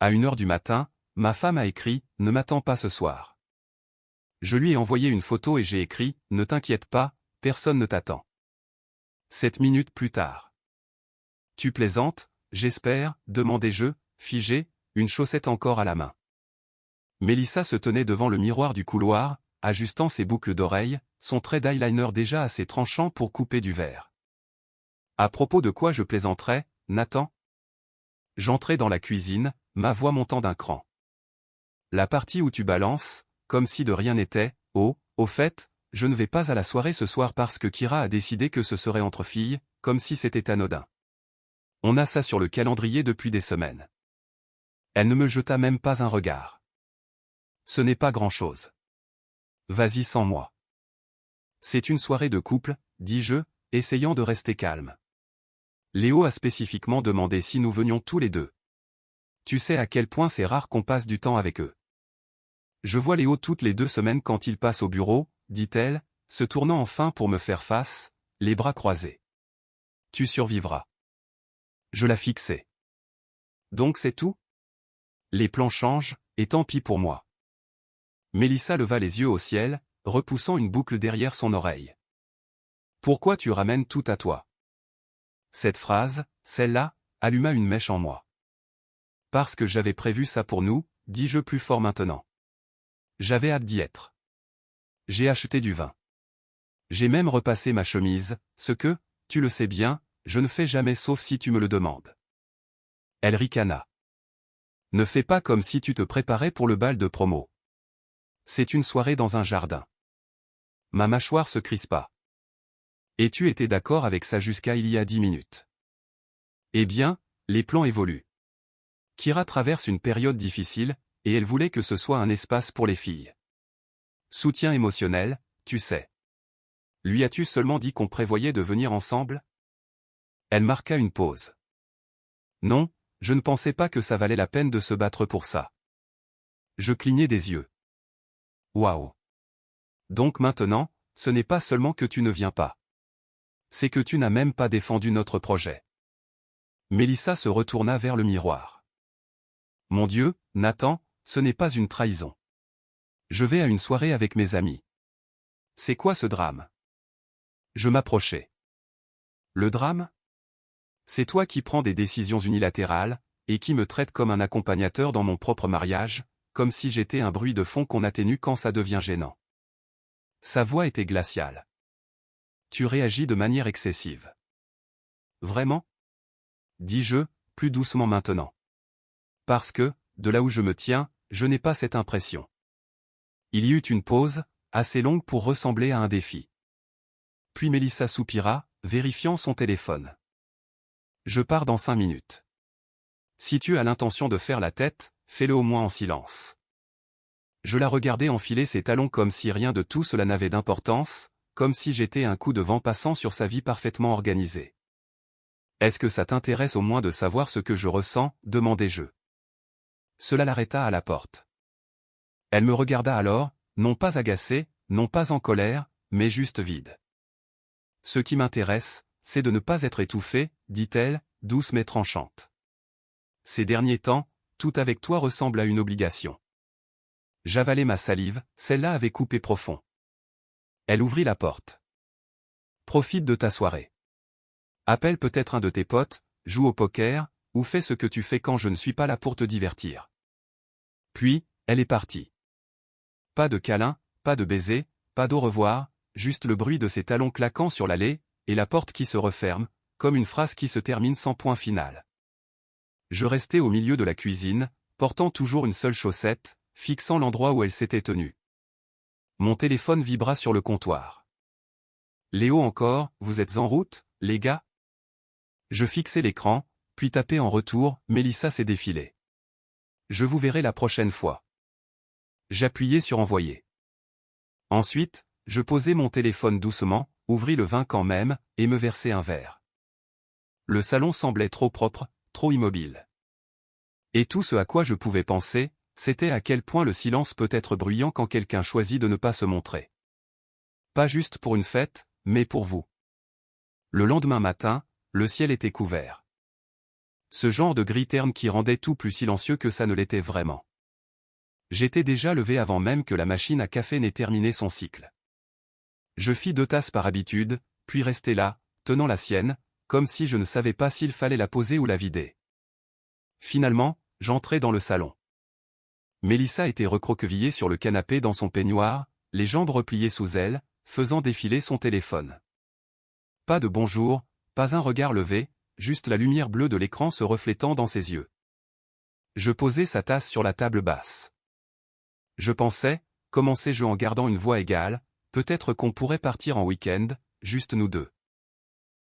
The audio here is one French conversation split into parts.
À 1 heure du matin, ma femme a écrit « Ne m'attends pas ce soir ». Je lui ai envoyé une photo et j'ai écrit « Ne t'inquiète pas, personne ne t'attend ». 7 minutes plus tard. Tu plaisantes, j'espère, demandai-je, figé, une chaussette encore à la main. Mélissa se tenait devant le miroir du couloir, ajustant ses boucles d'oreilles, son trait d'eyeliner déjà assez tranchant pour couper du verre. À propos de quoi je plaisanterais, Nathan? J'entrai dans la cuisine, ma voix montant d'un cran. La partie où tu balances, comme si de rien n'était, oh, au fait, je ne vais pas à la soirée ce soir parce que Kira a décidé que ce serait entre filles, comme si c'était anodin. On a ça sur le calendrier depuis des semaines. Elle ne me jeta même pas un regard. Ce n'est pas grand-chose. Vas-y sans moi. C'est une soirée de couple, dis-je, essayant de rester calme. Léo a spécifiquement demandé si nous venions tous les deux. Tu sais à quel point c'est rare qu'on passe du temps avec eux. Je vois Léo toutes les 2 semaines quand il passe au bureau, dit-elle, se tournant enfin pour me faire face, les bras croisés. Tu survivras. Je la fixai. Donc c'est tout? Les plans changent, et tant pis pour moi. Mélissa leva les yeux au ciel, repoussant une boucle derrière son oreille. Pourquoi tu ramènes tout à toi? Cette phrase, celle-là, alluma une mèche en moi. Parce que j'avais prévu ça pour nous, dis-je plus fort maintenant. J'avais hâte d'y être. J'ai acheté du vin. J'ai même repassé ma chemise, ce que, tu le sais bien, je ne fais jamais sauf si tu me le demandes. Elle ricana. Ne fais pas comme si tu te préparais pour le bal de promo. C'est une soirée dans un jardin. Ma mâchoire se crispa. Et tu étais d'accord avec ça jusqu'à il y a 10 minutes. Eh bien, les plans évoluent. Kira traverse une période difficile, et elle voulait que ce soit un espace pour les filles. Soutien émotionnel, tu sais. Lui as-tu seulement dit qu'on prévoyait de venir ensemble? Elle marqua une pause. Non, je ne pensais pas que ça valait la peine de se battre pour ça. Je clignai des yeux. Waouh. Donc maintenant, ce n'est pas seulement que tu ne viens pas. C'est que tu n'as même pas défendu notre projet. Mélissa se retourna vers le miroir. Mon Dieu, Nathan, ce n'est pas une trahison. Je vais à une soirée avec mes amis. C'est quoi ce drame? Je m'approchai. Le drame? C'est toi qui prends des décisions unilatérales, et qui me traites comme un accompagnateur dans mon propre mariage, comme si j'étais un bruit de fond qu'on atténue quand ça devient gênant. Sa voix était glaciale. Tu réagis de manière excessive. Vraiment? Dis-je, plus doucement maintenant. Parce que, de là où je me tiens, je n'ai pas cette impression. Il y eut une pause, assez longue pour ressembler à un défi. Puis Mélissa soupira, vérifiant son téléphone. Je pars dans 5 minutes. Si tu as l'intention de faire la tête, fais-le au moins en silence. Je la regardais enfiler ses talons comme si rien de tout cela n'avait d'importance, comme si j'étais un coup de vent passant sur sa vie parfaitement organisée. Est-ce que ça t'intéresse au moins de savoir ce que je ressens, demandai-je. Cela l'arrêta à la porte. Elle me regarda alors, non pas agacée, non pas en colère, mais juste vide. Ce qui m'intéresse, c'est de ne pas être étouffée, dit-elle, douce mais tranchante. Ces derniers temps, tout avec toi ressemble à une obligation. J'avalai ma salive, celle-là avait coupé profond. Elle ouvrit la porte. Profite de ta soirée. Appelle peut-être un de tes potes, joue au poker, ou fais ce que tu fais quand je ne suis pas là pour te divertir. Puis, elle est partie. Pas de câlin, pas de baiser, pas d'au revoir, juste le bruit de ses talons claquant sur l'allée, et la porte qui se referme, comme une phrase qui se termine sans point final. Je restais au milieu de la cuisine, portant toujours une seule chaussette, fixant l'endroit où elle s'était tenue. Mon téléphone vibra sur le comptoir. Léo encore, vous êtes en route, les gars? Je fixai l'écran, puis tapai en retour, Mélissa s'est défilée. Je vous verrai la prochaine fois. J'appuyai sur envoyer. Ensuite, je posai mon téléphone doucement, ouvris le vin quand même, et me versai un verre. Le salon semblait trop propre, trop immobile. Et tout ce à quoi je pouvais penser, c'était à quel point le silence peut être bruyant quand quelqu'un choisit de ne pas se montrer. Pas juste pour une fête, mais pour vous. Le lendemain matin, le ciel était couvert. Ce genre de gris terne qui rendait tout plus silencieux que ça ne l'était vraiment. J'étais déjà levé avant même que la machine à café n'ait terminé son cycle. Je fis 2 tasses par habitude, puis restai là, tenant la sienne, comme si je ne savais pas s'il fallait la poser ou la vider. Finalement, j'entrai dans le salon. Mélissa était recroquevillée sur le canapé dans son peignoir, les jambes repliées sous elle, faisant défiler son téléphone. Pas de bonjour, pas un regard levé, juste la lumière bleue de l'écran se reflétant dans ses yeux. Je posai sa tasse sur la table basse. Je pensais, commençai-je en gardant une voix égale, peut-être qu'on pourrait partir en week-end, juste nous deux.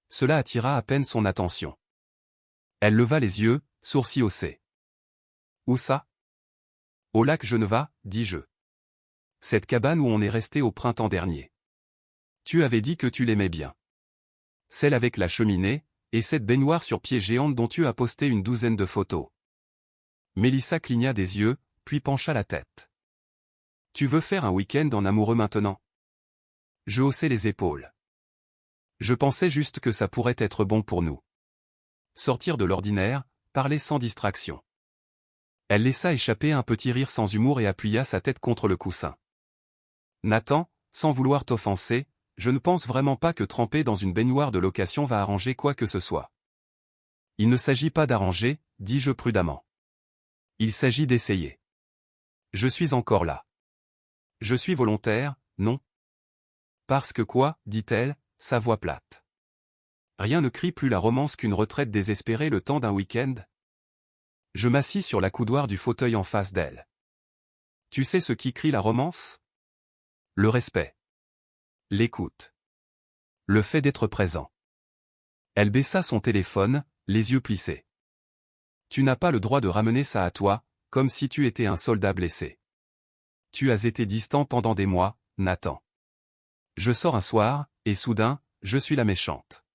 Cela attira à peine son attention. Elle leva les yeux, sourcils haussés. Où ça? Au lac Geneva, dis-je. Cette cabane où on est resté au printemps dernier. Tu avais dit que tu l'aimais bien. Celle avec la cheminée, et cette baignoire sur pied géante dont tu as posté une 12aine de photos. Mélissa cligna des yeux, puis pencha la tête. Tu veux faire un week-end en amoureux maintenant? Je haussai les épaules. Je pensais juste que ça pourrait être bon pour nous. Sortir de l'ordinaire, parler sans distraction. Elle laissa échapper un petit rire sans humour et appuya sa tête contre le coussin. Nathan, sans vouloir t'offenser, je ne pense vraiment pas que tremper dans une baignoire de location va arranger quoi que ce soit. Il ne s'agit pas d'arranger, dis-je prudemment. Il s'agit d'essayer. Je suis encore là. Je suis volontaire, non? Parce que quoi, dit-elle, sa voix plate. Rien ne crie plus la romance qu'une retraite désespérée le temps d'un week-end. Je m'assis sur l'accoudoir du fauteuil en face d'elle. Tu sais ce qui crie la romance? Le respect. L'écoute. Le fait d'être présent. Elle baissa son téléphone, les yeux plissés. Tu n'as pas le droit de ramener ça à toi, comme si tu étais un soldat blessé. Tu as été distant pendant des mois, Nathan. Je sors un soir, et soudain, je suis la méchante.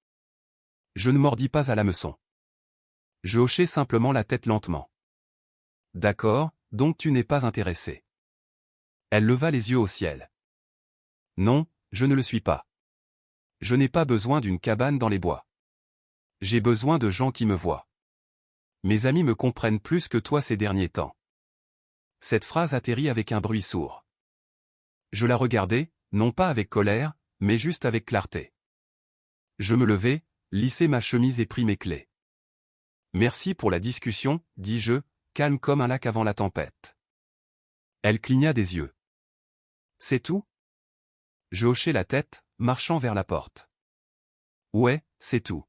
Je ne mordis pas à l'hameçon. Je hochai simplement la tête lentement. D'accord, donc tu n'es pas intéressé. Elle leva les yeux au ciel. Non, je ne le suis pas. Je n'ai pas besoin d'une cabane dans les bois. J'ai besoin de gens qui me voient. Mes amis me comprennent plus que toi ces derniers temps. Cette phrase atterrit avec un bruit sourd. Je la regardai, non pas avec colère, mais juste avec clarté. Je me levai, lissai ma chemise et pris mes clés. Merci pour la discussion, dis-je, calme comme un lac avant la tempête. Elle cligna des yeux. C'est tout? Je hochai la tête, marchant vers la porte. Ouais, c'est tout.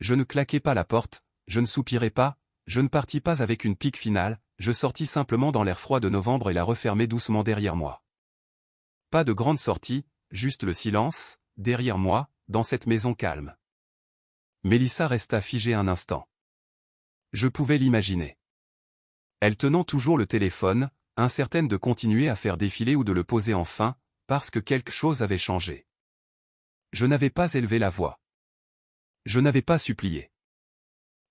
Je ne claquai pas la porte, je ne soupirai pas, je ne partis pas avec une pique finale, je sortis simplement dans l'air froid de novembre et la refermai doucement derrière moi. Pas de grande sortie, juste le silence, derrière moi, dans cette maison calme. Mélissa resta figée un instant. Je pouvais l'imaginer. Elle tenant toujours le téléphone, incertaine de continuer à faire défiler ou de le poser enfin, parce que quelque chose avait changé. Je n'avais pas élevé la voix. Je n'avais pas supplié.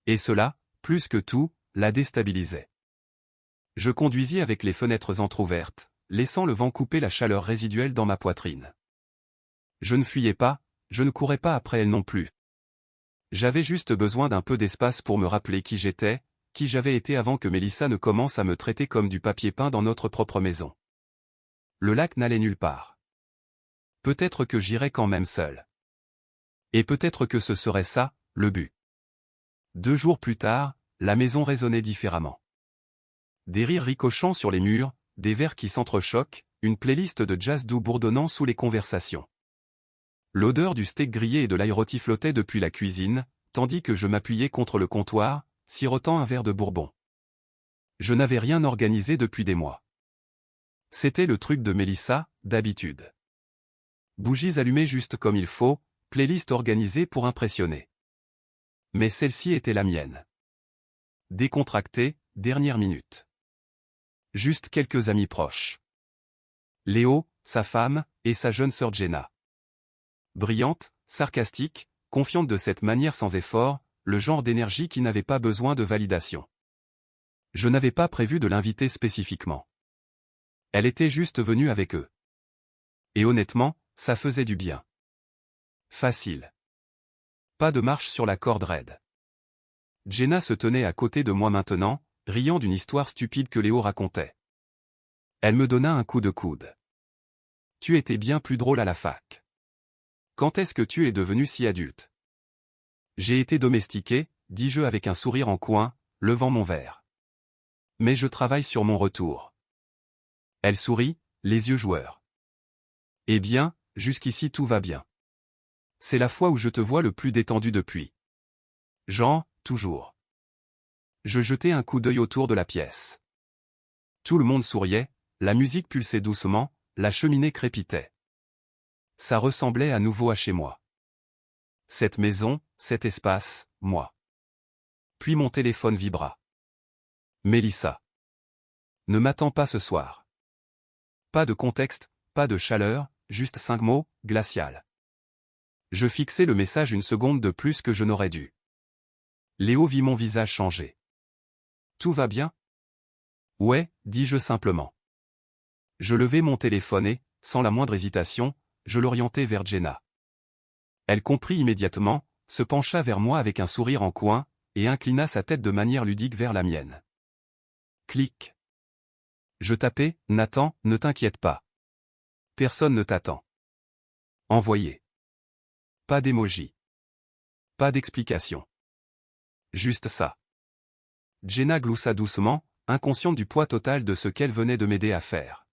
Et cela, plus que tout, la déstabilisait. Je conduisis avec les fenêtres entr'ouvertes, laissant le vent couper la chaleur résiduelle dans ma poitrine. Je ne fuyais pas, je ne courais pas après elle non plus. J'avais juste besoin d'un peu d'espace pour me rappeler qui j'étais, qui j'avais été avant que Mélissa ne commence à me traiter comme du papier peint dans notre propre maison. Le lac n'allait nulle part. Peut-être que j'irais quand même seul. Et peut-être que ce serait ça, le but. 2 jours plus tard, la maison résonnait différemment. Des rires ricochant sur les murs, des verres qui s'entrechoquent, une playlist de jazz doux bourdonnant sous les conversations. L'odeur du steak grillé et de l'ail rôti flottait depuis la cuisine, tandis que je m'appuyais contre le comptoir, sirotant un verre de bourbon. Je n'avais rien organisé depuis des mois. C'était le truc de Mélissa, d'habitude. Bougies allumées juste comme il faut, playlist organisée pour impressionner. Mais celle-ci était la mienne. Décontractée, dernière minute. Juste quelques amis proches. Léo, sa femme, et sa jeune sœur Jenna. Brillante, sarcastique, confiante de cette manière sans effort, le genre d'énergie qui n'avait pas besoin de validation. Je n'avais pas prévu de l'inviter spécifiquement. Elle était juste venue avec eux. Et honnêtement, ça faisait du bien. Facile. Pas de marche sur la corde raide. Jenna se tenait à côté de moi maintenant, riant d'une histoire stupide que Léo racontait. Elle me donna un coup de coude. Tu étais bien plus drôle à la fac. Quand est-ce que tu es devenu si adulte? J'ai été domestiqué, dis-je avec un sourire en coin, levant mon verre. Mais je travaille sur mon retour. Elle sourit, les yeux joueurs. Eh bien, jusqu'ici tout va bien. C'est la fois où je te vois le plus détendu depuis. Jean, toujours. Je jetai un coup d'œil autour de la pièce. Tout le monde souriait, la musique pulsait doucement, la cheminée crépitait. Ça ressemblait à nouveau à chez moi. Cette maison, cet espace, moi. Puis mon téléphone vibra. Mélissa. Ne m'attends pas ce soir. Pas de contexte, pas de chaleur, juste 5 mots, glacial. Je fixai le message une seconde de plus que je n'aurais dû. Léo vit mon visage changer. Tout va bien? Ouais, dis-je simplement. Je levai mon téléphone et, sans la moindre hésitation, je l'orientai vers Jenna. Elle comprit immédiatement, se pencha vers moi avec un sourire en coin, et inclina sa tête de manière ludique vers la mienne. Clic. Je tapai, Nathan, ne t'inquiète pas. Personne ne t'attend. Envoyé. Pas d'émoji. Pas d'explication. Juste ça. Jenna gloussa doucement, inconsciente du poids total de ce qu'elle venait de m'aider à faire.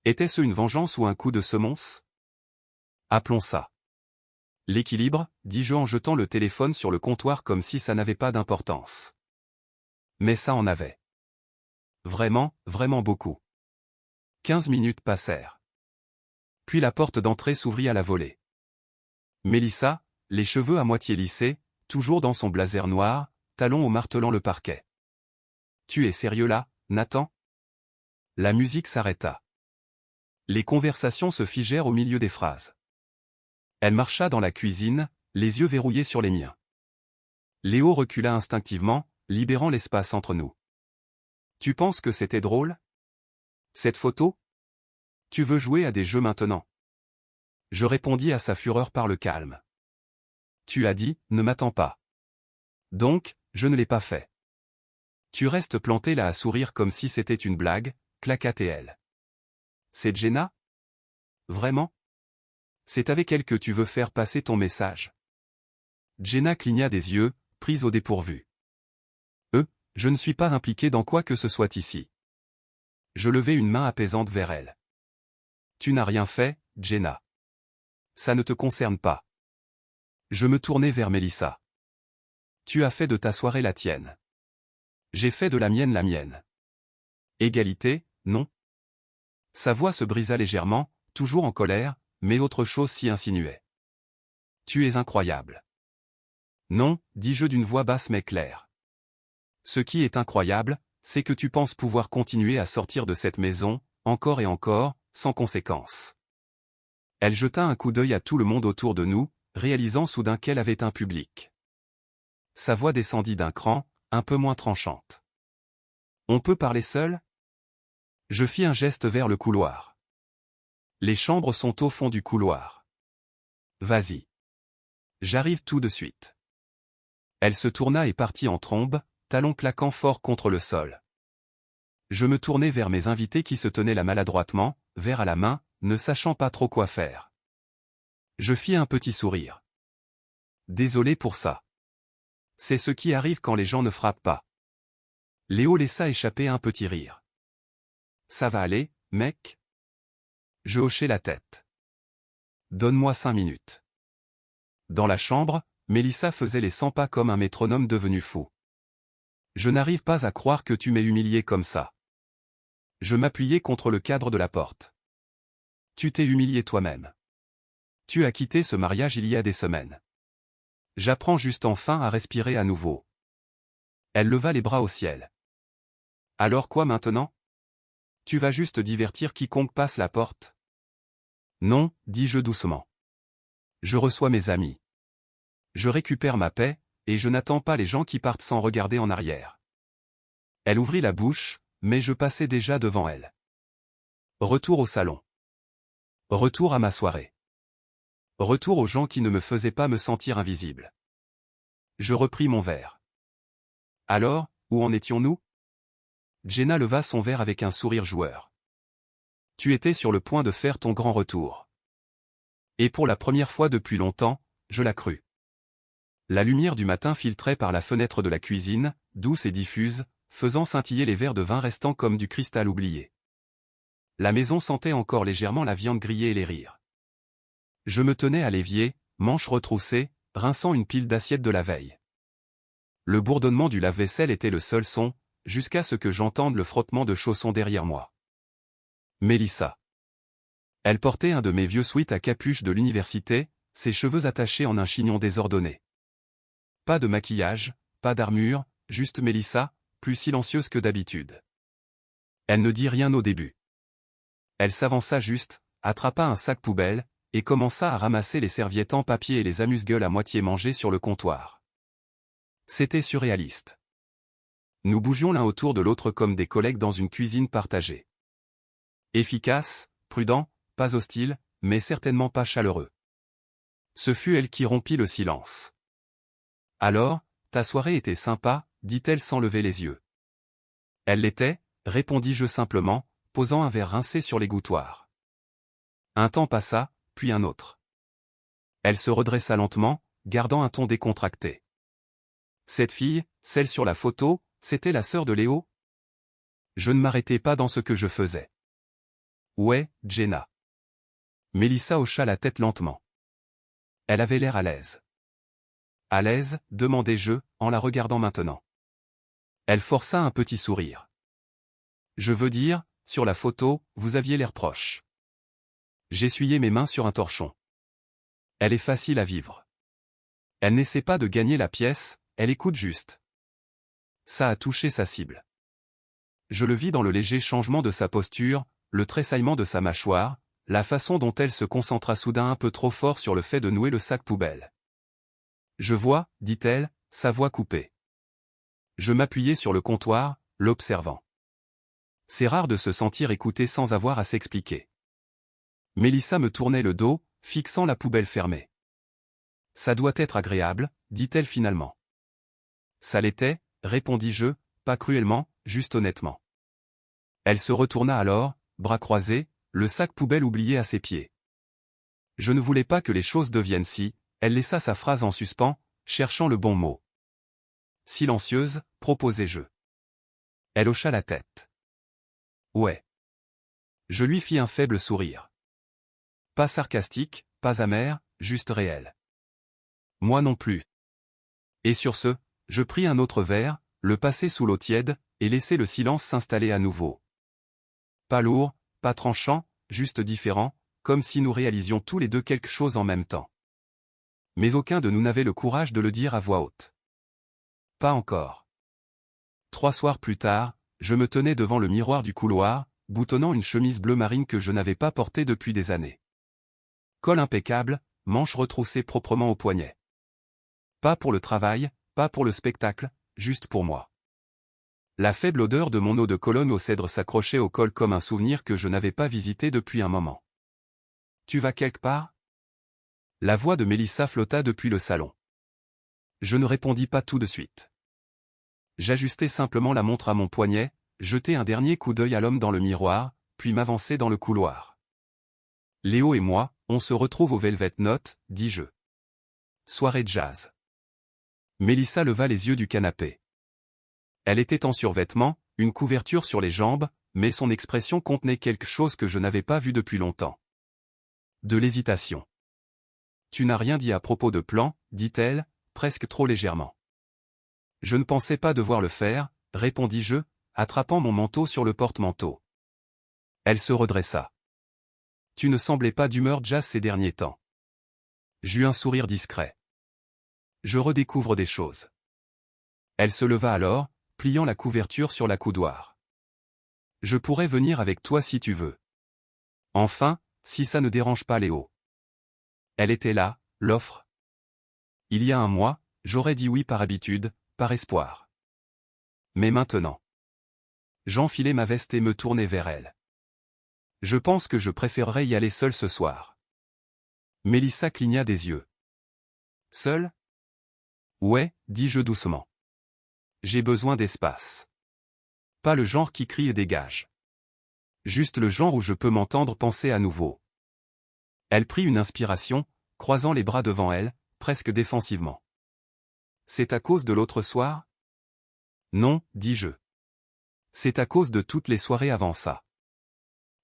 Était-ce une vengeance ou un coup de semonce? Appelons ça l'équilibre, dis-je en jetant le téléphone sur le comptoir comme si ça n'avait pas d'importance. Mais ça en avait. Vraiment, vraiment beaucoup. 15 minutes passèrent. Puis la porte d'entrée s'ouvrit à la volée. Mélissa, les cheveux à moitié lissés, toujours dans son blazer noir, talons au martelant le parquet. Tu es sérieux là, Nathan? La musique s'arrêta. Les conversations se figèrent au milieu des phrases. Elle marcha dans la cuisine, les yeux verrouillés sur les miens. Léo recula instinctivement, libérant l'espace entre nous. Tu penses que c'était drôle? Cette photo? Tu veux jouer à des jeux maintenant? Je répondis à sa fureur par le calme. Tu as dit, ne m'attends pas. Donc, je ne l'ai pas fait. Tu restes planté là à sourire comme si c'était une blague, claqua-t-elle. C'est Jenna? Vraiment? C'est avec elle que tu veux faire passer ton message. Jenna cligna des yeux, prise au dépourvu. Je ne suis pas impliqué dans quoi que ce soit ici. Je levai une main apaisante vers elle. Tu n'as rien fait, Jenna. Ça ne te concerne pas. Je me tournai vers Mélissa. Tu as fait de ta soirée la tienne. J'ai fait de la mienne. Égalité, non? Sa voix se brisa légèrement, toujours en colère, mais autre chose s'y insinuait. Tu es incroyable. Non, dis-je d'une voix basse mais claire. Ce qui est incroyable, c'est que tu penses pouvoir continuer à sortir de cette maison, encore et encore, sans conséquence. Elle jeta un coup d'œil à tout le monde autour de nous, réalisant soudain qu'elle avait un public. Sa voix descendit d'un cran, un peu moins tranchante. On peut parler seul? Je fis un geste vers le couloir. Les chambres sont au fond du couloir. Vas-y. J'arrive tout de suite. Elle se tourna et partit en trombe, talons claquant fort contre le sol. Je me tournai vers mes invités qui se tenaient là maladroitement, verre à la main, ne sachant pas trop quoi faire. Je fis un petit sourire. Désolé pour ça. C'est ce qui arrive quand les gens ne frappent pas. Léo laissa échapper un petit rire. Ça va aller, mec? Je hochai la tête. Donne-moi 5 minutes. Dans la chambre, Mélissa faisait les 100 pas comme un métronome devenu fou. Je n'arrive pas à croire que tu m'aies humilié comme ça. Je m'appuyai contre le cadre de la porte. Tu t'es humilié toi-même. Tu as quitté ce mariage il y a des semaines. J'apprends juste enfin à respirer à nouveau. Elle leva les bras au ciel. Alors quoi maintenant? Tu vas juste divertir quiconque passe la porte? Non, dis-je doucement. Je reçois mes amis. Je récupère ma paix, et je n'attends pas les gens qui partent sans regarder en arrière. Elle ouvrit la bouche, mais je passais déjà devant elle. Retour au salon. Retour à ma soirée. Retour aux gens qui ne me faisaient pas me sentir invisible. Je repris mon verre. Alors, où en étions-nous? Jenna leva son verre avec un sourire joueur. Tu étais sur le point de faire ton grand retour. Et pour la première fois depuis longtemps, je la crus. La lumière du matin filtrait par la fenêtre de la cuisine, douce et diffuse, faisant scintiller les verres de vin restants comme du cristal oublié. La maison sentait encore légèrement la viande grillée et les rires. Je me tenais à l'évier, manches retroussées, rinçant une pile d'assiettes de la veille. Le bourdonnement du lave-vaisselle était le seul son, jusqu'à ce que j'entende le frottement de chaussons derrière moi. Mélissa. Elle portait un de mes vieux sweats à capuche de l'université, ses cheveux attachés en un chignon désordonné. Pas de maquillage, pas d'armure, juste Mélissa, plus silencieuse que d'habitude. Elle ne dit rien au début. Elle s'avança juste, attrapa un sac poubelle, et commença à ramasser les serviettes en papier et les amuse-gueules à moitié mangées sur le comptoir. C'était surréaliste. Nous bougions l'un autour de l'autre comme des collègues dans une cuisine partagée. Efficace, prudent, pas hostile, mais certainement pas chaleureux. Ce fut elle qui rompit le silence. Alors, ta soirée était sympa, dit-elle sans lever les yeux. Elle l'était, répondis-je simplement, posant un verre rincé sur l'égouttoir. Un temps passa, puis un autre. Elle se redressa lentement, gardant un ton décontracté. Cette fille, celle sur la photo, c'était la sœur de Léo? Je ne m'arrêtais pas dans ce que je faisais. Ouais, Jenna. Mélissa hocha la tête lentement. Elle avait l'air à l'aise. À l'aise, demandai-je, en la regardant maintenant. Elle força un petit sourire. Je veux dire, sur la photo, vous aviez l'air proche. J'essuyai mes mains sur un torchon. Elle est facile à vivre. Elle n'essaie pas de gagner la pièce, elle écoute juste. Ça a touché sa cible. Je le vis dans le léger changement de sa posture, le tressaillement de sa mâchoire, la façon dont elle se concentra soudain un peu trop fort sur le fait de nouer le sac poubelle. Je vois, dit-elle, sa voix coupée. Je m'appuyai sur le comptoir, l'observant. C'est rare de se sentir écouté sans avoir à s'expliquer. Mélissa me tournait le dos, fixant la poubelle fermée. Ça doit être agréable, dit-elle finalement. Ça l'était, répondis-je, pas cruellement, juste honnêtement. Elle se retourna alors, bras croisés, le sac poubelle oublié à ses pieds. Je ne voulais pas que les choses deviennent si, elle laissa sa phrase en suspens, cherchant le bon mot. Silencieuse, proposai-je. Elle hocha la tête. Ouais. Je lui fis un faible sourire. Pas sarcastique, pas amer, juste réel. Moi non plus. Et sur ce, je pris un autre verre, le passai sous l'eau tiède, et laissai le silence s'installer à nouveau. Pas lourd, pas tranchant, juste différent, comme si nous réalisions tous les deux quelque chose en même temps. Mais aucun de nous n'avait le courage de le dire à voix haute. Pas encore. 3 soirs plus tard, je me tenais devant le miroir du couloir, boutonnant une chemise bleu marine que je n'avais pas portée depuis des années. Col impeccable, manches retroussées proprement au poignet. Pas pour le travail, pas pour le spectacle, juste pour moi. La faible odeur de mon eau de Cologne au cèdre s'accrochait au col comme un souvenir que je n'avais pas visité depuis un moment. Tu vas quelque part? La voix de Mélissa flotta depuis le salon. Je ne répondis pas tout de suite. J'ajustai simplement la montre à mon poignet, jetai un dernier coup d'œil à l'homme dans le miroir, puis m'avançai dans le couloir. Léo et moi, on se retrouve au Velvet Note, dis-je. Soirée de jazz. Mélissa leva les yeux du canapé. Elle était en survêtement, une couverture sur les jambes, mais son expression contenait quelque chose que je n'avais pas vu depuis longtemps. De l'hésitation. Tu n'as rien dit à propos de plan, dit-elle, presque trop légèrement. Je ne pensais pas devoir le faire, répondis-je, attrapant mon manteau sur le porte-manteau. Elle se redressa. Tu ne semblais pas d'humeur jazz ces derniers temps. J'eus un sourire discret. Je redécouvre des choses. Elle se leva alors, pliant la couverture sur la coudoir. Je pourrais venir avec toi si tu veux. Enfin, si ça ne dérange pas Léo. Elle était là, l'offre. Il y a un mois, j'aurais dit oui par habitude, par espoir. Mais maintenant. J'enfilai ma veste et me tournai vers elle. Je pense que je préférerais y aller seul ce soir. Mélissa cligna des yeux. Seul? Ouais, dis-je doucement. j'ai besoin d'espace. Pas le genre qui crie et dégage. Juste le genre où je peux m'entendre penser à nouveau. Elle prit une inspiration, croisant les bras devant elle, presque défensivement. C'est à cause de l'autre soir? Non, dis-je. C'est à cause de toutes les soirées avant ça.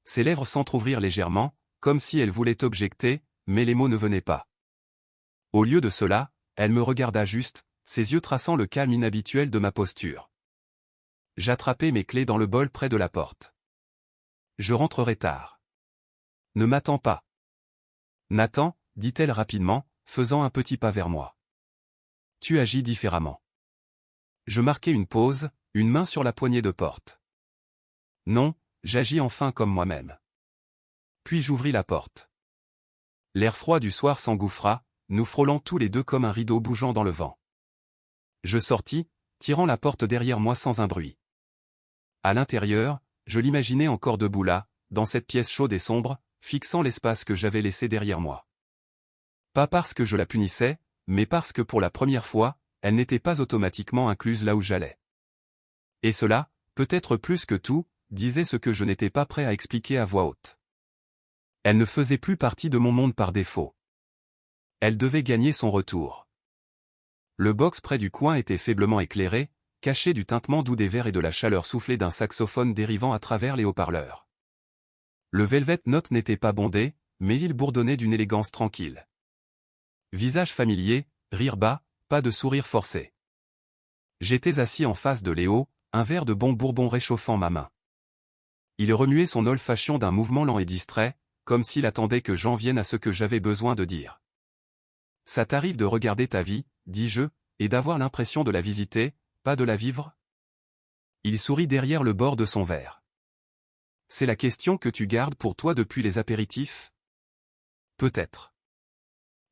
Ses lèvres s'entr'ouvrirent légèrement, comme si elle voulait objecter, mais les mots ne venaient pas. Au lieu de cela, elle me regarda juste, ses yeux traçant le calme inhabituel de ma posture. J'attrapai mes clés dans le bol près de la porte. Je rentrerai tard. Ne m'attends pas. Nathan, dit-elle rapidement, faisant un petit pas vers moi. Tu agis différemment. Je marquai une pause, une main sur la poignée de porte. Non, j'agis enfin comme moi-même. Puis j'ouvris la porte. L'air froid du soir s'engouffra, nous frôlant tous les deux comme un rideau bougeant dans le vent. Je sortis, tirant la porte derrière moi sans un bruit. À l'intérieur, je l'imaginais encore debout là, dans cette pièce chaude et sombre, fixant l'espace que j'avais laissé derrière moi. Pas parce que je la punissais, mais parce que pour la première fois, elle n'était pas automatiquement incluse là où j'allais. Et cela, peut-être plus que tout, disait ce que je n'étais pas prêt à expliquer à voix haute. Elle ne faisait plus partie de mon monde par défaut. Elle devait gagner son retour. Le box près du coin était faiblement éclairé, caché du tintement doux des verres et de la chaleur soufflée d'un saxophone dérivant à travers les haut-parleurs. Le Velvet Note n'était pas bondé, mais il bourdonnait d'une élégance tranquille. Visage familier, rire bas, pas de sourire forcé. J'étais assis en face de Léo, un verre de bon bourbon réchauffant ma main. Il remuait son olfaction d'un mouvement lent et distrait, comme s'il attendait que j'en vienne à ce que j'avais besoin de dire. Ça t'arrive de regarder ta vie, dis-je, et d'avoir l'impression de la visiter, pas de la vivre? Il sourit derrière le bord de son verre. C'est la question que tu gardes pour toi depuis les apéritifs? Peut-être.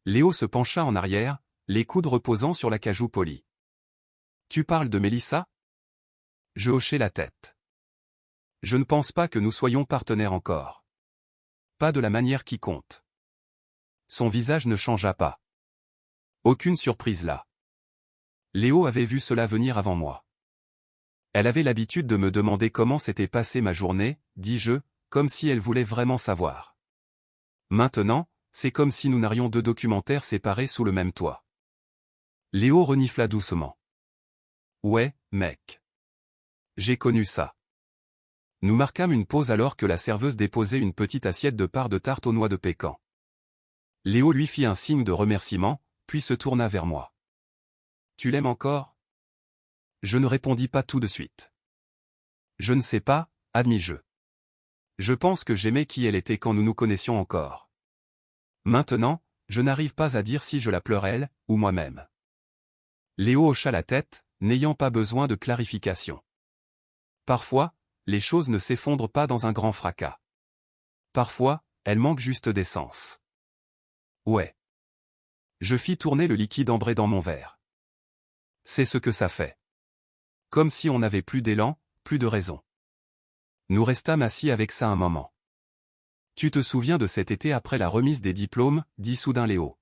Léo se pencha en arrière, les coudes reposant sur la cajou polie. Tu parles de Mélissa? Je hochai la tête. Je ne pense pas que nous soyons partenaires encore. Pas de la manière qui compte. Son visage ne changea pas. Aucune surprise là. Léo avait vu cela venir avant moi. Elle avait l'habitude de me demander comment s'était passée ma journée, dis-je, comme si elle voulait vraiment savoir. Maintenant, c'est comme si nous n'aurions deux documentaires séparés sous le même toit. Léo renifla doucement. Ouais, mec. J'ai connu ça. Nous marquâmes une pause alors que la serveuse déposait une petite assiette de part de tarte aux noix de pécan. Léo lui fit un signe de remerciement, puis se tourna vers moi. Tu l'aimes encore? Je ne répondis pas tout de suite. Je ne sais pas, admis-je. Je pense que j'aimais qui elle était quand nous nous connaissions encore. Maintenant, je n'arrive pas à dire si je la pleure elle, ou moi-même. Léo hocha la tête, n'ayant pas besoin de clarification. Parfois, les choses ne s'effondrent pas dans un grand fracas. Parfois, elles manquent juste d'essence. Ouais. Je fis tourner le liquide ambré dans mon verre. C'est ce que ça fait. Comme si on n'avait plus d'élan, plus de raison. Nous restâmes assis avec ça un moment. Tu te souviens de cet été après la remise des diplômes, dit soudain Léo.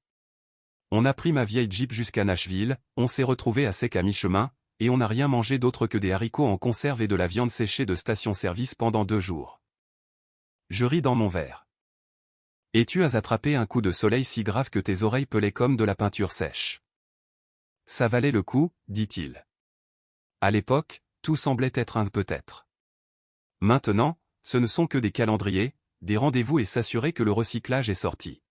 On a pris ma vieille Jeep jusqu'à Nashville, on s'est retrouvés à sec à mi-chemin, et on n'a rien mangé d'autre que des haricots en conserve et de la viande séchée de station-service pendant 2 jours. Je ris dans mon verre. Et tu as attrapé un coup de soleil si grave que tes oreilles pelaient comme de la peinture sèche. Ça valait le coup, dit-il. À l'époque, tout semblait être un peut-être. Maintenant, ce ne sont que des calendriers, des rendez-vous et s'assurer que le recyclage est sorti.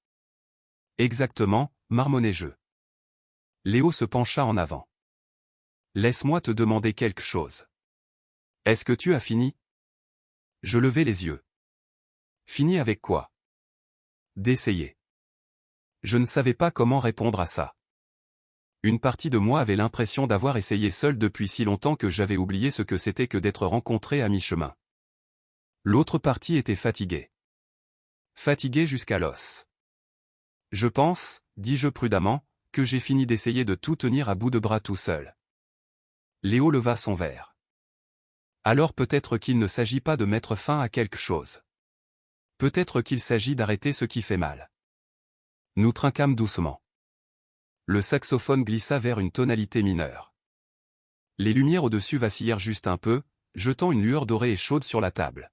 Exactement, marmonnai-je. Léo se pencha en avant. Laisse-moi te demander quelque chose. Est-ce que tu as fini? Je levai les yeux. Fini avec quoi? D'essayer. Je ne savais pas comment répondre à ça. Une partie de moi avait l'impression d'avoir essayé seul depuis si longtemps que j'avais oublié ce que c'était que d'être rencontré à mi-chemin. L'autre partie était fatiguée. Fatiguée jusqu'à l'os. Je pense, dis-je prudemment, que j'ai fini d'essayer de tout tenir à bout de bras tout seul. Léo leva son verre. Alors peut-être qu'il ne s'agit pas de mettre fin à quelque chose. Peut-être qu'il s'agit d'arrêter ce qui fait mal. Nous trinquâmes doucement. Le saxophone glissa vers une tonalité mineure. Les lumières au-dessus vacillèrent juste un peu, jetant une lueur dorée et chaude sur la table.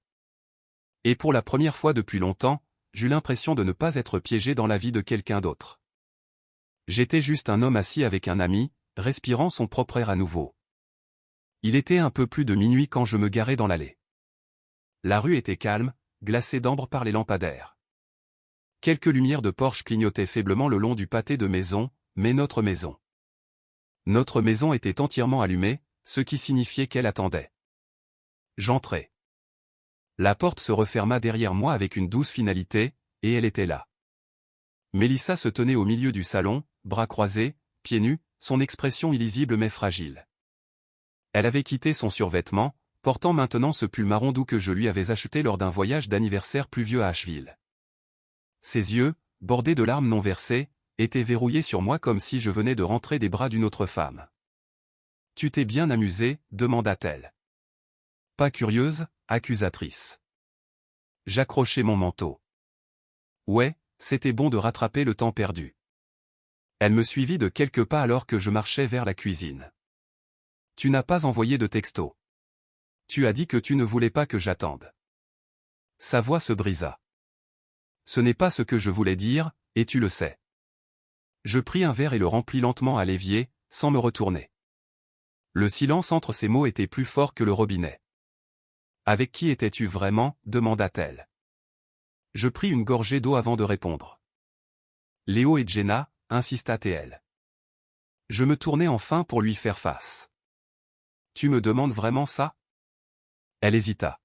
Et pour la première fois depuis longtemps, j'eus l'impression de ne pas être piégé dans la vie de quelqu'un d'autre. J'étais juste un homme assis avec un ami, respirant son propre air à nouveau. Il était un peu plus de minuit quand je me garai dans l'allée. La rue était calme, glacée d'ambre par les lampadaires. Quelques lumières de Porsche clignotaient faiblement le long du pâté de maisons, mais notre maison était entièrement allumée, ce qui signifiait qu'elle attendait. J'entrai. La porte se referma derrière moi avec une douce finalité, et elle était là. Mélissa se tenait au milieu du salon, bras croisés, pieds nus, son expression illisible mais fragile. Elle avait quitté son survêtement, portant maintenant ce pull marron doux que je lui avais acheté lors d'un voyage d'anniversaire pluvieux à Asheville. Ses yeux, bordés de larmes non versées, étaient verrouillés sur moi comme si je venais de rentrer des bras d'une autre femme. « Tu t'es bien amusée ?» demanda-t-elle. Pas curieuse, accusatrice. J'accrochai mon manteau. Ouais, c'était bon de rattraper le temps perdu. Elle me suivit de quelques pas alors que je marchais vers la cuisine. Tu n'as pas envoyé de texto. Tu as dit que tu ne voulais pas que j'attende. Sa voix se brisa. Ce n'est pas ce que je voulais dire, et tu le sais. Je pris un verre et le remplis lentement à l'évier, sans me retourner. Le silence entre ces mots était plus fort que le robinet. Avec qui étais-tu vraiment ? demanda-t-elle. Je pris une gorgée d'eau avant de répondre. Léo et Jenna, insista-t-elle. Je me tournai enfin pour lui faire face. Tu me demandes vraiment ça ? Elle hésita.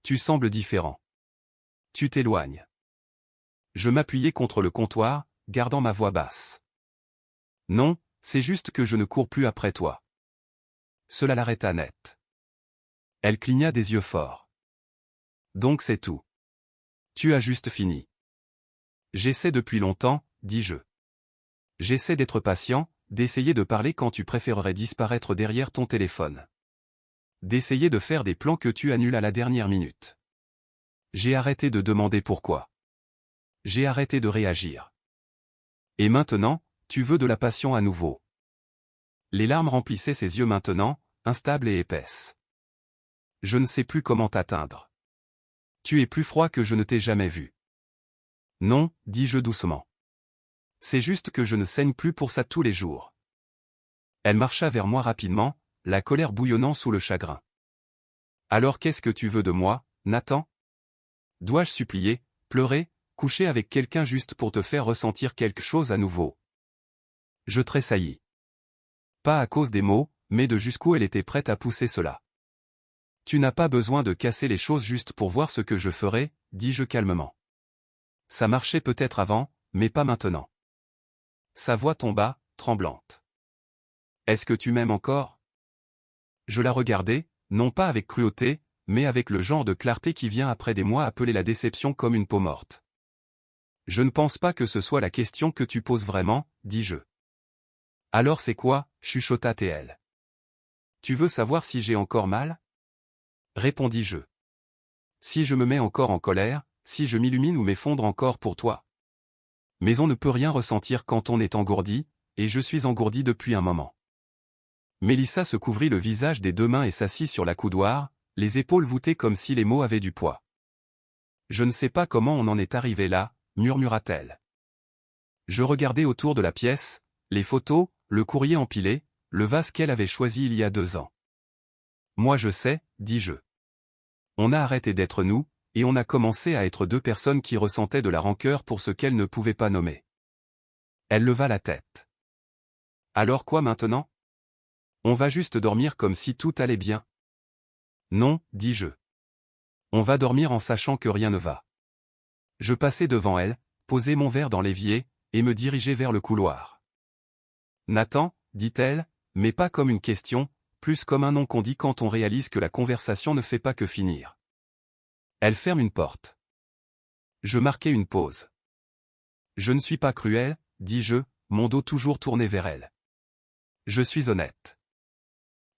Tu sembles différent. Tu t'éloignes. Je m'appuyai contre le comptoir, gardant ma voix basse. Non, c'est juste que je ne cours plus après toi. Cela l'arrêta net. Elle cligna des yeux forts. Donc c'est tout. Tu as juste fini. J'essaie depuis longtemps, dis-je. J'essaie d'être patient, d'essayer de parler quand tu préférerais disparaître derrière ton téléphone. D'essayer de faire des plans que tu annules à la dernière minute. J'ai arrêté de demander pourquoi. J'ai arrêté de réagir. Et maintenant, tu veux de la passion à nouveau. Les larmes remplissaient ses yeux maintenant, instables et épaisses. Je ne sais plus comment t'atteindre. Tu es plus froid que je ne t'ai jamais vu. Non, dis-je doucement. C'est juste que je ne saigne plus pour ça tous les jours. Elle marcha vers moi rapidement, la colère bouillonnant sous le chagrin. Alors qu'est-ce que tu veux de moi, Nathan ? Dois-je supplier, pleurer, coucher avec quelqu'un juste pour te faire ressentir quelque chose à nouveau ? Je tressaillis. Pas à cause des mots, mais de jusqu'où elle était prête à pousser cela. Tu n'as pas besoin de casser les choses juste pour voir ce que je ferai, dis-je calmement. Ça marchait peut-être avant, mais pas maintenant. Sa voix tomba, tremblante. Est-ce que tu m'aimes encore ? Je la regardai, non pas avec cruauté, mais avec le genre de clarté qui vient après des mois appeler la déception comme une peau morte. Je ne pense pas que ce soit la question que tu poses vraiment, dis-je. Alors c'est quoi ? Chuchota TL. Tu veux savoir si j'ai encore mal ? Répondis-je. Si je me mets encore en colère, si je m'illumine ou m'effondre encore pour toi. Mais on ne peut rien ressentir quand on est engourdi, et je suis engourdi depuis un moment. Mélissa se couvrit le visage des deux mains et s'assit sur la coudoir, les épaules voûtées comme si les mots avaient du poids. Je ne sais pas comment on en est arrivé là, murmura-t-elle. Je regardai autour de la pièce, les photos, le courrier empilé, le vase qu'elle avait choisi il y a 2 ans. Moi je sais, dis-je. On a arrêté d'être nous, et on a commencé à être deux personnes qui ressentaient de la rancœur pour ce qu'elles ne pouvaient pas nommer. Elle leva la tête. Alors quoi maintenant ? On va juste dormir comme si tout allait bien. Non, dis-je. On va dormir en sachant que rien ne va. Je passai devant elle, posai mon verre dans l'évier, et me dirigeai vers le couloir. Nathan, dit-elle, mais pas comme une question, plus comme un nom qu'on dit quand on réalise que la conversation ne fait pas que finir. Elle ferme une porte. Je marquai une pause. Je ne suis pas cruel, dis-je, mon dos toujours tourné vers elle. Je suis honnête.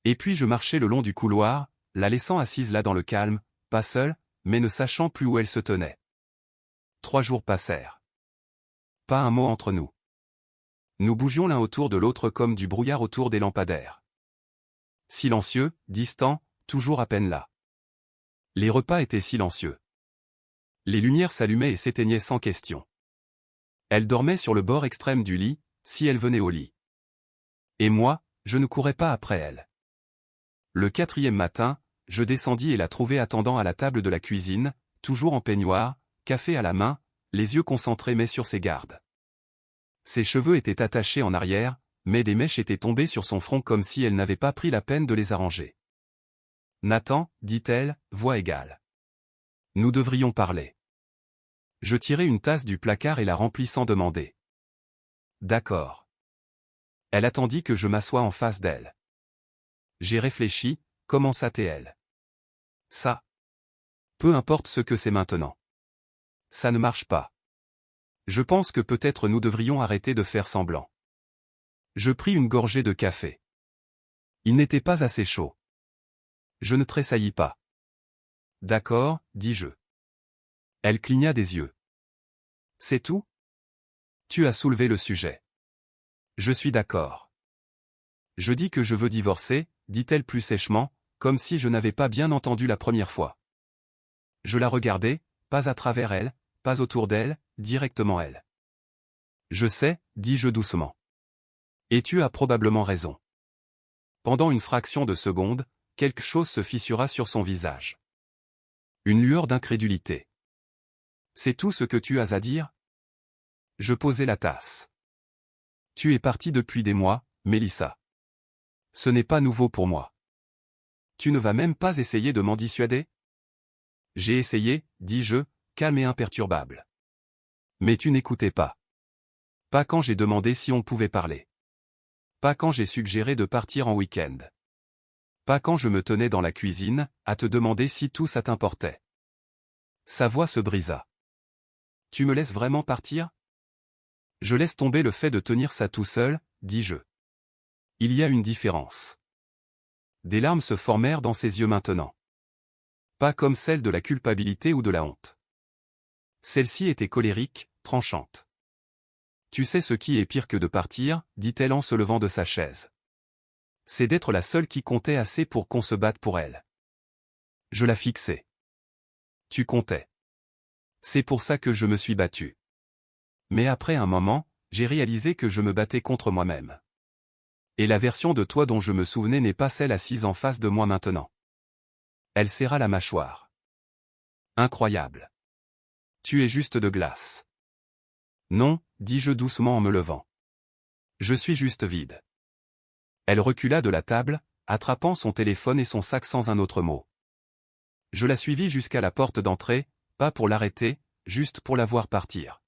Et puis je marchai le long du couloir, la laissant assise là dans le calme, pas seule, mais ne sachant plus où elle se tenait. 3 jours passèrent. Pas un mot entre nous. Nous bougions l'un autour de l'autre comme du brouillard autour des lampadaires. Silencieux, distant, toujours à peine là. Les repas étaient silencieux. Les lumières s'allumaient et s'éteignaient sans question. Elle dormait sur le bord extrême du lit, si elle venait au lit. Et moi, je ne courais pas après elle. Le 4e matin, je descendis et la trouvai attendant à la table de la cuisine, toujours en peignoir, café à la main, les yeux concentrés mais sur ses gardes. Ses cheveux étaient attachés en arrière, mais des mèches étaient tombées sur son front comme si elle n'avait pas pris la peine de les arranger. « Nathan, dit-elle, voix égale. Nous devrions parler. » Je tirai une tasse du placard et la remplis sans demander. « D'accord. » Elle attendit que je m'assoie en face d'elle. J'ai réfléchi, commença-t-elle. Ça. Peu importe ce que c'est maintenant. Ça ne marche pas. Je pense que peut-être nous devrions arrêter de faire semblant. Je pris une gorgée de café. Il n'était pas assez chaud. Je ne tressaillis pas. D'accord, dis-je. Elle cligna des yeux. C'est tout? Tu as soulevé le sujet. Je suis d'accord. Je dis que je veux divorcer, dit-elle plus sèchement, comme si je n'avais pas bien entendu la première fois. Je la regardai, pas à travers elle, pas autour d'elle, directement elle. Je sais, dis-je doucement. Et tu as probablement raison. Pendant une fraction de seconde, quelque chose se fissura sur son visage. Une lueur d'incrédulité. C'est tout ce que tu as à dire? Je posai la tasse. Tu es partie depuis des mois, Mélissa. Ce n'est pas nouveau pour moi. Tu ne vas même pas essayer de m'en dissuader? J'ai essayé, dis-je, calme et imperturbable. Mais tu n'écoutais pas. Pas quand j'ai demandé si on pouvait parler. Pas quand j'ai suggéré de partir en week-end. Pas quand je me tenais dans la cuisine, à te demander si tout ça t'importait. Sa voix se brisa. Tu me laisses vraiment partir? Je laisse tomber le fait de tenir ça tout seul, dis-je. Il y a une différence. Des larmes se formèrent dans ses yeux maintenant. Pas comme celle de la culpabilité ou de la honte. Celle-ci était colérique, tranchante. Tu sais ce qui est pire que de partir, dit-elle en se levant de sa chaise. C'est d'être la seule qui comptait assez pour qu'on se batte pour elle. Je la fixai. Tu comptais. C'est pour ça que je me suis battu. Mais après un moment, j'ai réalisé que je me battais contre moi-même. Et la version de toi dont je me souvenais n'est pas celle assise en face de moi maintenant. Elle serra la mâchoire. Incroyable. Tu es juste de glace. Non, dis-je doucement en me levant. Je suis juste vide. Elle recula de la table, attrapant son téléphone et son sac sans un autre mot. Je la suivis jusqu'à la porte d'entrée, pas pour l'arrêter, juste pour la voir partir.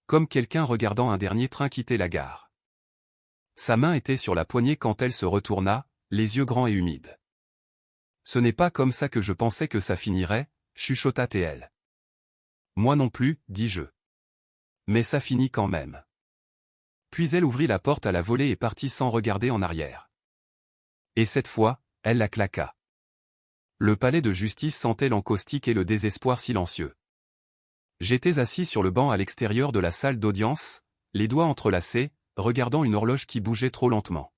Comme quelqu'un regardant un dernier train quitter la gare. Sa main était sur la poignée quand elle se retourna, les yeux grands et humides. Ce n'est pas comme ça que je pensais que ça finirait, chuchota-t-elle. Moi non plus, dis-je. Mais ça finit quand même. Puis elle ouvrit la porte à la volée et partit sans regarder en arrière. Et cette fois, elle la claqua. Le palais de justice sentait l'encaustique et le désespoir silencieux. J'étais assis sur le banc à l'extérieur de la salle d'audience, les doigts entrelacés, regardant une horloge qui bougeait trop lentement.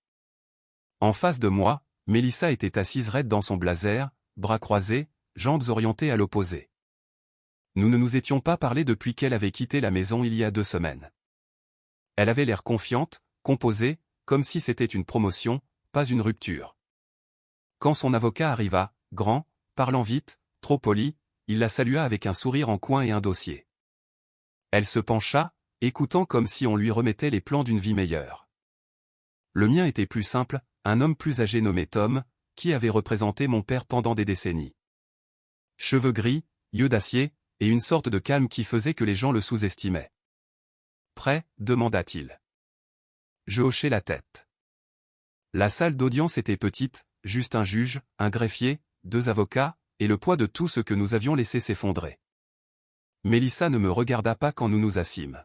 En face de moi, Mélissa était assise raide dans son blazer, bras croisés, jambes orientées à l'opposé. Nous ne nous étions pas parlé depuis qu'elle avait quitté la maison il y a 2 semaines. Elle avait l'air confiante, composée, comme si c'était une promotion, pas une rupture. Quand son avocat arriva, grand, parlant vite, trop poli, il la salua avec un sourire en coin et un dossier. Elle se pencha, écoutant comme si on lui remettait les plans d'une vie meilleure. Le mien était plus simple, un homme plus âgé nommé Tom, qui avait représenté mon père pendant des décennies. Cheveux gris, yeux d'acier, et une sorte de calme qui faisait que les gens le sous-estimaient. Prêt, demanda-t-il. Je hochai la tête. La salle d'audience était petite, juste un juge, un greffier, 2 avocats, et le poids de tout ce que nous avions laissé s'effondrer. Mélissa ne me regarda pas quand nous nous assîmes.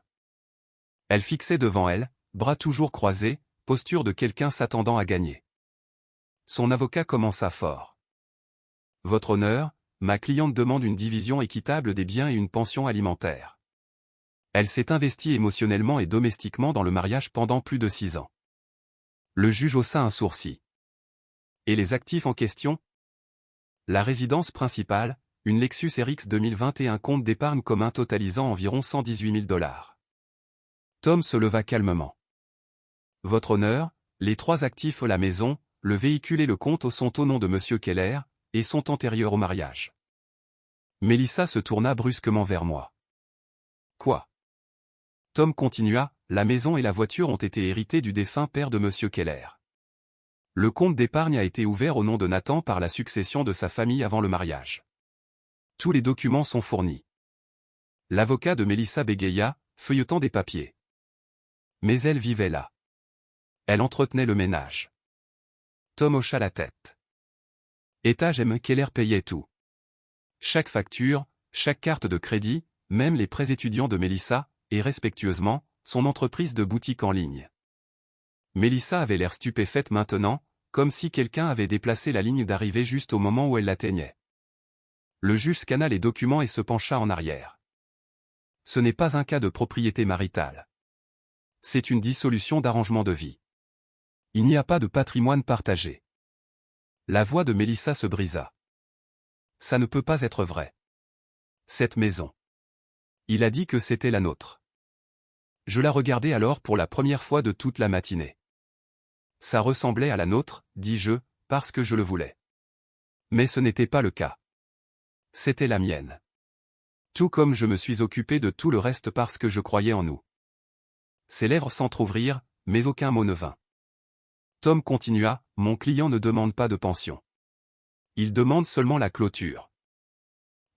Elle fixait devant elle, bras toujours croisés, posture de quelqu'un s'attendant à gagner. Son avocat commença fort. Votre honneur, ma cliente demande une division équitable des biens et une pension alimentaire. Elle s'est investie émotionnellement et domestiquement dans le mariage pendant plus de 6 ans. Le juge haussa un sourcil. Et les actifs en question? La résidence principale, une Lexus RX 2021 compte d'épargne commun totalisant environ 118 000 $. Tom se leva calmement. Votre honneur, les 3 actifs la maison, le véhicule et le compte sont au nom de Monsieur Keller, et sont antérieurs au mariage. Melissa se tourna brusquement vers moi. Quoi? Tom continua, la maison et la voiture ont été héritées du défunt père de Monsieur Keller. Le compte d'épargne a été ouvert au nom de Nathan par la succession de sa famille avant le mariage. Tous les documents sont fournis. L'avocat de Melissa bégaya, feuilletant des papiers. Mais elle vivait là. Elle entretenait le ménage. Tom hocha la tête. Étage M. Keller payait tout. Chaque facture, chaque carte de crédit, même les prêts étudiants de Melissa, et respectueusement, son entreprise de boutique en ligne. Melissa avait l'air stupéfaite maintenant, comme si quelqu'un avait déplacé la ligne d'arrivée juste au moment où elle l'atteignait. Le juge scanna les documents et se pencha en arrière. Ce n'est pas un cas de propriété maritale. C'est une dissolution d'arrangement de vie. Il n'y a pas de patrimoine partagé. La voix de Melissa se brisa. Ça ne peut pas être vrai. Cette maison. Il a dit que c'était la nôtre. Je la regardais alors pour la première fois de toute la matinée. Ça ressemblait à la nôtre, dis-je, parce que je le voulais. Mais ce n'était pas le cas. C'était la mienne. Tout comme je me suis occupé de tout le reste parce que je croyais en nous. Ses lèvres s'entr'ouvrirent, mais aucun mot ne vint. Tom continua, mon client ne demande pas de pension. Il demande seulement la clôture.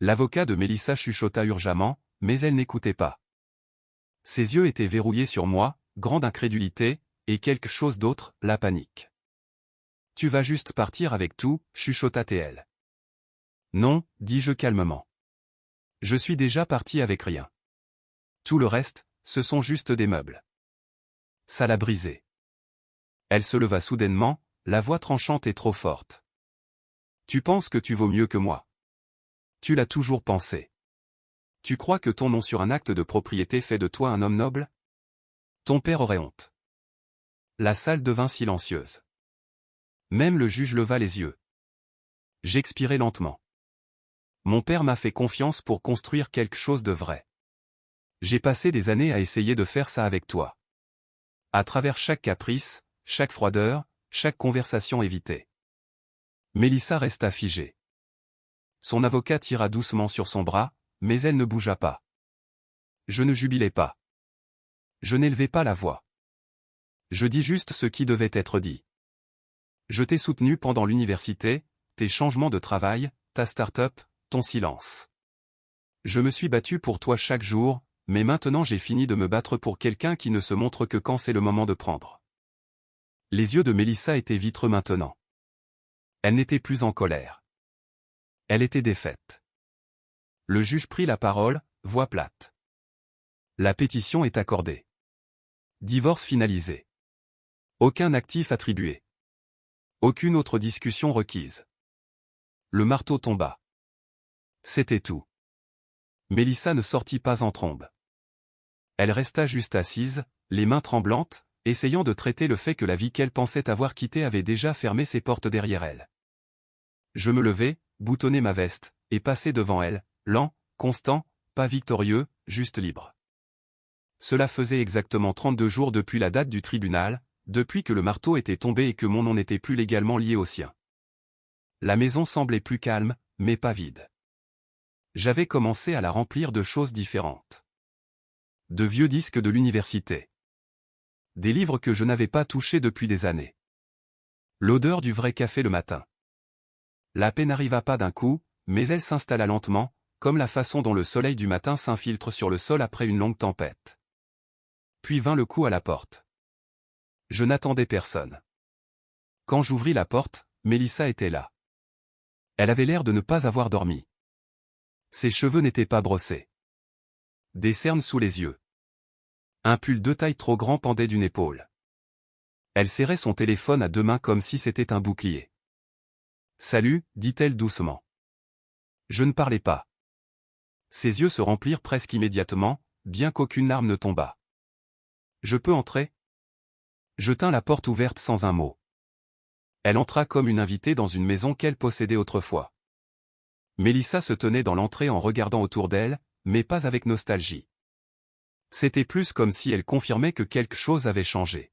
L'avocat de Melissa chuchota urgemment, mais elle n'écoutait pas. Ses yeux étaient verrouillés sur moi, grande incrédulité, et quelque chose d'autre, la panique. Tu vas juste partir avec tout, chuchota-t-elle. Non, dis-je calmement. Je suis déjà parti avec rien. Tout le reste, ce sont juste des meubles. Ça l'a brisé. Elle se leva soudainement, la voix tranchante et trop forte. Tu penses que tu vaux mieux que moi. Tu l'as toujours pensé. Tu crois que ton nom sur un acte de propriété fait de toi un homme noble? Ton père aurait honte. La salle devint silencieuse. Même le juge leva les yeux. J'expirai lentement. Mon père m'a fait confiance pour construire quelque chose de vrai. J'ai passé des années à essayer de faire ça avec toi. À travers chaque caprice, chaque froideur, chaque conversation évitée. Melissa resta figée. Son avocat tira doucement sur son bras, mais elle ne bougea pas. Je ne jubilais pas. Je n'élevai pas la voix. Je dis juste ce qui devait être dit. Je t'ai soutenu pendant l'université, tes changements de travail, ta start-up, ton silence. Je me suis battu pour toi chaque jour, mais maintenant j'ai fini de me battre pour quelqu'un qui ne se montre que quand c'est le moment de prendre. Les yeux de Melissa étaient vitreux maintenant. Elle n'était plus en colère. Elle était défaite. Le juge prit la parole, voix plate. La pétition est accordée. Divorce finalisé. Aucun actif attribué. Aucune autre discussion requise. Le marteau tomba. C'était tout. Melissa ne sortit pas en trombe. Elle resta juste assise, les mains tremblantes, essayant de traiter le fait que la vie qu'elle pensait avoir quittée avait déjà fermé ses portes derrière elle. Je me levai, boutonnai ma veste, et passai devant elle, lent, constant, pas victorieux, juste libre. Cela faisait exactement 32 jours depuis la date du tribunal, depuis que le marteau était tombé et que mon nom n'était plus légalement lié au sien. La maison semblait plus calme, mais pas vide. J'avais commencé à la remplir de choses différentes. De vieux disques de l'université. Des livres que je n'avais pas touchés depuis des années. L'odeur du vrai café le matin. La paix n'arriva pas d'un coup, mais elle s'installa lentement, comme la façon dont le soleil du matin s'infiltre sur le sol après une longue tempête. Puis vint le coup à la porte. Je n'attendais personne. Quand j'ouvris la porte, Melissa était là. Elle avait l'air de ne pas avoir dormi. Ses cheveux n'étaient pas brossés. Des cernes sous les yeux. Un pull de taille trop grand pendait d'une épaule. Elle serrait son téléphone à deux mains comme si c'était un bouclier. « Salut », dit-elle doucement. Je ne parlais pas. Ses yeux se remplirent presque immédiatement, bien qu'aucune larme ne tombât. « Je peux entrer ?» Je tins la porte ouverte sans un mot. Elle entra comme une invitée dans une maison qu'elle possédait autrefois. Mélissa se tenait dans l'entrée en regardant autour d'elle, mais pas avec nostalgie. C'était plus comme si elle confirmait que quelque chose avait changé.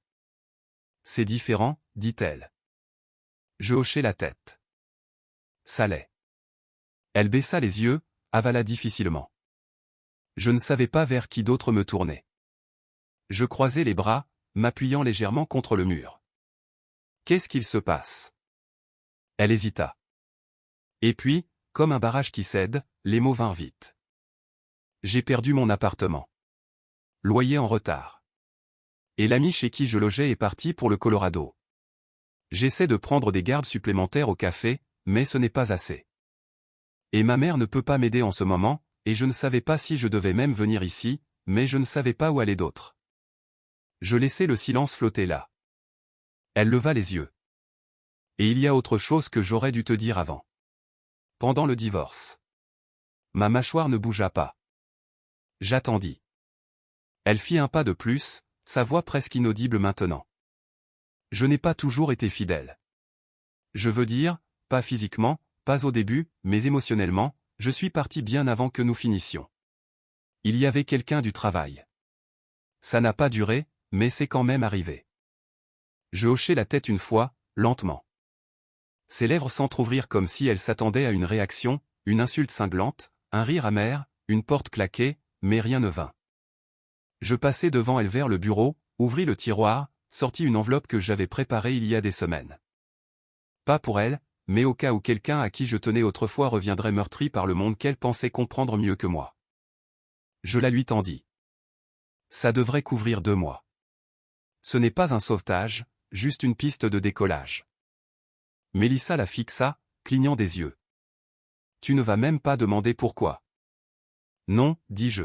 C'est différent, dit-elle. Je hochai la tête. Ça l'est. Elle baissa les yeux, avala difficilement. Je ne savais pas vers qui d'autre me tourner. Je croisai les bras, m'appuyant légèrement contre le mur. Qu'est-ce qu'il se passe? Elle hésita. Et puis, comme un barrage qui cède, les mots vinrent vite. J'ai perdu mon appartement. Loyer en retard. Et l'ami chez qui je logeais est parti pour le Colorado. J'essaie de prendre des gardes supplémentaires au café, mais ce n'est pas assez. Et ma mère ne peut pas m'aider en ce moment, et je ne savais pas si je devais même venir ici, mais je ne savais pas où aller d'autre. Je laissai le silence flotter là. Elle leva les yeux. Et il y a autre chose que j'aurais dû te dire avant. Pendant le divorce. Ma mâchoire ne bougea pas. J'attendis. Elle fit un pas de plus, sa voix presque inaudible maintenant. Je n'ai pas toujours été fidèle. Je veux dire, pas physiquement, pas au début, mais émotionnellement, je suis parti bien avant que nous finissions. Il y avait quelqu'un du travail. Ça n'a pas duré, mais c'est quand même arrivé. Je hochai la tête une fois, lentement. Ses lèvres s'entr'ouvrirent comme si elle s'attendait à une réaction, une insulte cinglante, un rire amer, une porte claquée, mais rien ne vint. Je passai devant elle vers le bureau, ouvris le tiroir, sortis une enveloppe que j'avais préparée il y a des semaines. Pas pour elle, mais au cas où quelqu'un à qui je tenais autrefois reviendrait meurtri par le monde qu'elle pensait comprendre mieux que moi. Je la lui tendis. Ça devrait couvrir 2 mois. Ce n'est pas un sauvetage, juste une piste de décollage. Mélissa la fixa, clignant des yeux. Tu ne vas même pas demander pourquoi. Non, dis-je.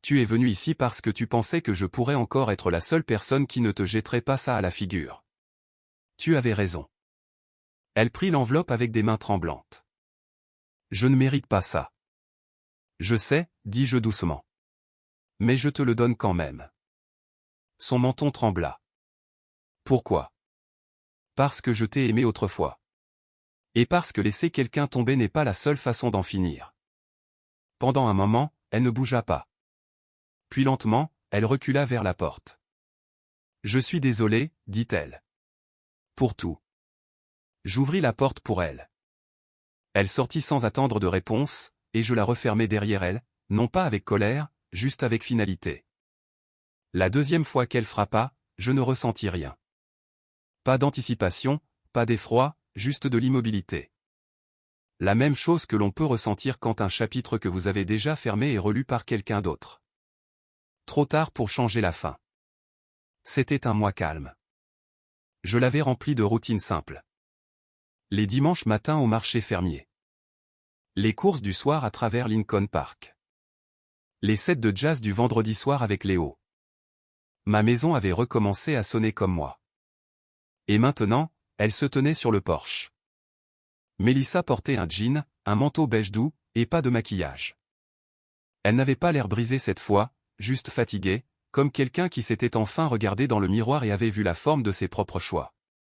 Tu es venu ici parce que tu pensais que je pourrais encore être la seule personne qui ne te jetterait pas ça à la figure. Tu avais raison. Elle prit l'enveloppe avec des mains tremblantes. Je ne mérite pas ça. Je sais, dis-je doucement. Mais je te le donne quand même. Son menton trembla. Pourquoi? Parce que je t'ai aimé autrefois. Et parce que laisser quelqu'un tomber n'est pas la seule façon d'en finir. Pendant un moment, elle ne bougea pas. Puis lentement, elle recula vers la porte. Je suis désolé, dit-elle. Pour tout. J'ouvris la porte pour elle. Elle sortit sans attendre de réponse, et je la refermai derrière elle, non pas avec colère, juste avec finalité. La deuxième fois qu'elle frappa, je ne ressentis rien. Pas d'anticipation, pas d'effroi, juste de l'immobilité. La même chose que l'on peut ressentir quand un chapitre que vous avez déjà fermé est relu par quelqu'un d'autre. Trop tard pour changer la fin. C'était un mois calme. Je l'avais rempli de routines simples. Les dimanches matins au marché fermier. Les courses du soir à travers Lincoln Park. Les sets de jazz du vendredi soir avec Léo. Ma maison avait recommencé à sonner comme moi. Et maintenant, elle se tenait sur le porche. Mélissa portait un jean, un manteau beige doux, et pas de maquillage. Elle n'avait pas l'air brisée cette fois, juste fatiguée, comme quelqu'un qui s'était enfin regardé dans le miroir et avait vu la forme de ses propres choix.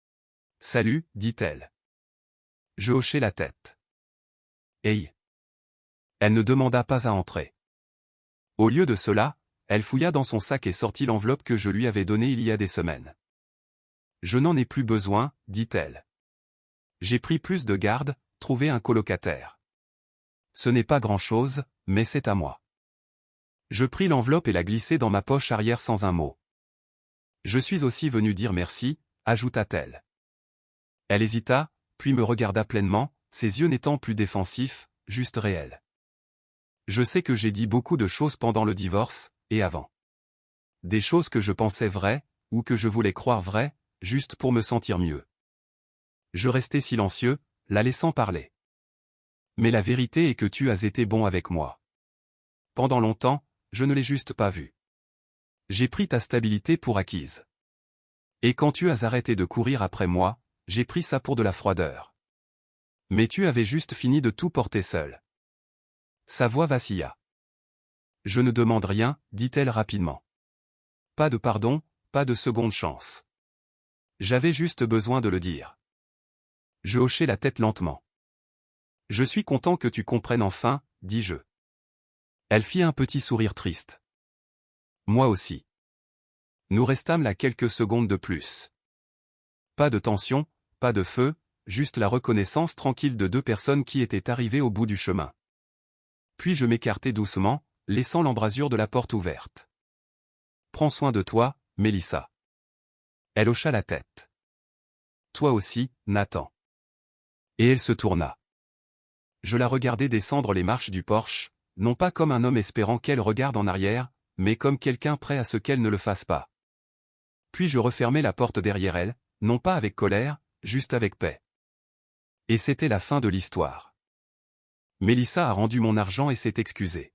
« Salut, dit-elle. » Je hochai la tête. « Hey !» Elle ne demanda pas à entrer. Au lieu de cela, elle fouilla dans son sac et sortit l'enveloppe que je lui avais donnée il y a des semaines. « Je n'en ai plus besoin, dit-elle. J'ai pris plus de garde, trouvé un colocataire. Ce n'est pas grand-chose, mais c'est à moi. » Je pris l'enveloppe et la glissai dans ma poche arrière sans un mot. « Je suis aussi venu dire merci, » ajouta-t-elle. Elle hésita, puis me regarda pleinement, ses yeux n'étant plus défensifs, juste réels. Je sais que j'ai dit beaucoup de choses pendant le divorce, et avant. Des choses que je pensais vraies, ou que je voulais croire vraies, juste pour me sentir mieux. Je restai silencieux, la laissant parler. Mais la vérité est que tu as été bon avec moi. Pendant longtemps, je ne l'ai juste pas vu. J'ai pris ta stabilité pour acquise. Et quand tu as arrêté de courir après moi, j'ai pris ça pour de la froideur. Mais tu avais juste fini de tout porter seul. Sa voix vacilla. Je ne demande rien, dit-elle rapidement. Pas de pardon, pas de seconde chance. J'avais juste besoin de le dire. Je hochai la tête lentement. Je suis content que tu comprennes enfin, dis-je. Elle fit un petit sourire triste. Moi aussi. Nous restâmes là quelques secondes de plus. Pas de tension, pas de feu, juste la reconnaissance tranquille de deux personnes qui étaient arrivées au bout du chemin. Puis je m'écartai doucement, laissant l'embrasure de la porte ouverte. Prends soin de toi, Mélissa. Elle hocha la tête. Toi aussi, Nathan. Et elle se tourna. Je la regardai descendre les marches du Porsche, non pas comme un homme espérant qu'elle regarde en arrière, mais comme quelqu'un prêt à ce qu'elle ne le fasse pas. Puis je refermai la porte derrière elle, non pas avec colère, juste avec paix. Et c'était la fin de l'histoire. Mélissa a rendu mon argent et s'est excusée.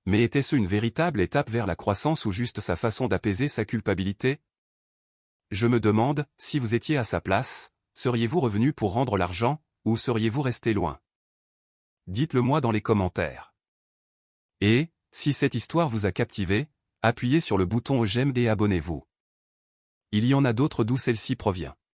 Mais était-ce une véritable étape vers la croissance ou juste sa façon d'apaiser sa culpabilité? Je me demande, si vous étiez à sa place, seriez-vous revenu pour rendre l'argent, ou seriez-vous resté loin? Dites-le moi dans les commentaires. Et, si cette histoire vous a captivé, appuyez sur le bouton j'aime et abonnez-vous. Il y en a d'autres d'où celle-ci provient.